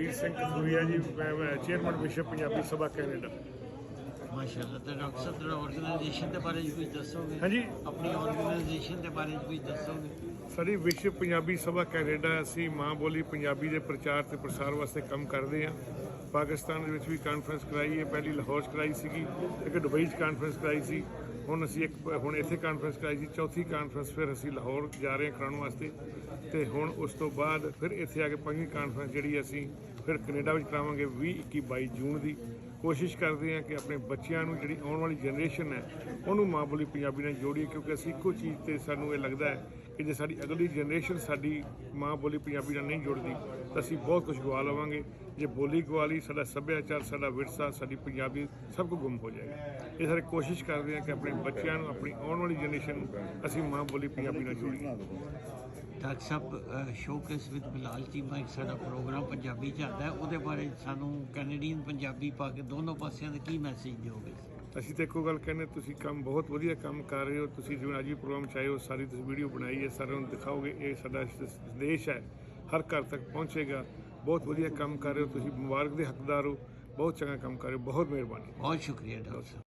बलबीर सिंह कसूरिया जी, मैं चेयरमैन विश्व पंजाबी सभा कैनेडा। माशाअल्लाह। तो डॉक्टर साहब थोड़ा ऑर्गेनाइजेशन के बारे में कुछ दसोगे? हाँ जी, अपनी ऑर्गेनाइजेशन के बारे में कुछ दसोगे? ਸਾਡੀ ਵਿਸ਼ਵ ਪੰਜਾਬੀ ਸਭਾ ਕੈਨੇਡਾ ਅਸੀਂ ਮਾਂ ਬੋਲੀ ਪੰਜਾਬੀ ਦੇ ਪ੍ਰਚਾਰ ਤੇ ਪ੍ਰਸਾਰ ਵਾਸਤੇ ਕੰਮ ਕਰਦੇ ਹਾਂ। ਪਾਕਿਸਤਾਨ ਦੇ ਵਿੱਚ ਵੀ ਕਾਨਫਰੰਸ ਕਰਾਈ ਹੈ, ਪਹਿਲੀ ਲਾਹੌਰ 'ਚ ਕਰਾਈ ਸੀਗੀ, ਇੱਕ ਦੁਬਈ 'ਚ ਕਾਨਫਰੰਸ ਕਰਾਈ ਸੀ, ਹੁਣ ਅਸੀਂ ਹੁਣ ਇੱਥੇ ਕਾਨਫਰੰਸ ਕਰਾਈ ਸੀ, ਚੌਥੀ ਕਾਨਫਰੰਸ ਫਿਰ ਅਸੀਂ ਲਾਹੌਰ ਜਾ ਰਹੇ ਹਾਂ ਕਰਾਉਣ ਵਾਸਤੇ, ਤੇ ਹੁਣ ਉਸ ਤੋਂ ਬਾਅਦ ਫਿਰ ਇੱਥੇ ਆ ਕੇ ਪੰਜਵੀਂ ਕਾਨਫਰੰਸ ਜਿਹੜੀ ਅਸੀਂ ਫਿਰ ਕੈਨੇਡਾ ਵਿੱਚ ਕਰਾਵਾਂਗੇ 20, 21, 22 ਜੂਨ ਦੀ। ਕੋਸ਼ਿਸ਼ ਕਰਦੇ ਹਾਂ ਕਿ ਆਪਣੇ ਬੱਚਿਆਂ ਨੂੰ ਜਿਹੜੀ ਆਉਣ ਵਾਲੀ ਜਨਰੇਸ਼ਨ ਹੈ ਉਹਨੂੰ ਮਾਂ ਬੋਲੀ ਪੰਜਾਬੀ ਨਾਲ ਜੋੜੀਏ, ਕਿਉਂਕਿ ਅਸੀਂ ਇੱਕੋ ਚੀਜ਼ ਤੇ ਸਾਨੂੰ ਇਹ ਲੱਗਦਾ ਹੈ ਕਿ ਜੇ ਸਾਡੀ ਅਗਲੀ ਜਨਰੇਸ਼ਨ ਸਾਡੀ ਮਾਂ ਬੋਲੀ ਪੰਜਾਬੀ ਨਾਲ ਨਹੀਂ ਜੁੜਦੀ ਤਾਂ ਅਸੀਂ ਬਹੁਤ ਕੁਝ ਗਵਾ ਲਵਾਂਗੇ। ਜੇ ਬੋਲੀ ਗਵਾ ਲਈ, ਸਾਡਾ ਸੱਭਿਆਚਾਰ, ਸਾਡਾ ਵਿਰਸਾ, ਸਾਡੀ ਪੰਜਾਬੀ ਸਭ ਕੁਝ ਗੁੰਮ ਹੋ ਜਾਏਗਾ। ਇਹ ਸਾਰੇ ਕੋਸ਼ਿਸ਼ ਕਰਦੇ ਹਾਂ ਕਿ ਆਪਣੇ ਬੱਚਿਆਂ ਨੂੰ, ਆਪਣੀ ਆਉਣ ਵਾਲੀ ਜਨਰੇਸ਼ਨ ਨੂੰ ਅਸੀਂ ਮਾਂ ਬੋਲੀ ਪੰਜਾਬੀ ਨਾਲ ਜੋੜੀਏ। Doctor Sahib showcase with Bilal Cheema ਇੱਕ ਸਾਡਾ ਪ੍ਰੋਗਰਾਮ ਪੰਜਾਬੀ 'ਚ ਆਉਂਦਾ ਹੈ, ਉਹਦੇ ਬਾਰੇ ਸਾਨੂੰ ਕੈਨੇਡੀਅਨ ਪੰਜਾਬੀ ਪਾ ਕੇ ਦੋਨੋਂ ਪਾਸਿਆਂ ਦਾ ਕੀ ਮੈਸੇਜ ਦਿਓਗੇ? ਅਸੀਂ ਤਾਂ ਇੱਕੋ ਗੱਲ ਕਹਿੰਦੇ, ਤੁਸੀਂ ਕੰਮ ਬਹੁਤ ਵਧੀਆ ਕੰਮ ਕਰ ਰਹੇ ਹੋ। ਤੁਸੀਂ ਜਿਵੇਂ ਅੱਜ ਵੀ ਪ੍ਰੋਗਰਾਮ 'ਚ ਆਏ ਹੋ, ਸਾਰੀ ਤੁਸੀਂ ਵੀਡੀਓ ਬਣਾਈ ਹੈ, ਸਾਰਿਆਂ ਨੂੰ ਦਿਖਾਓਗੇ। ਇਹ ਸਾਡਾ ਸੰਦੇਸ਼ ਹੈ, ਹਰ ਘਰ ਤੱਕ ਪਹੁੰਚੇਗਾ। ਬਹੁਤ ਵਧੀਆ ਕੰਮ ਕਰ ਰਹੇ ਹੋ ਤੁਸੀਂ, ਮੁਬਾਰਕ ਦੇ ਹੱਕਦਾਰ ਹੋ, ਬਹੁਤ ਚੰਗਾ ਕੰਮ ਕਰ ਰਹੇ ਹੋ। ਬਹੁਤ ਮਿਹਰਬਾਨੀ। ਬਹੁਤ ਸ਼ੁਕਰੀਆ ਡਾਕਟਰ ਸਾਹਿਬ।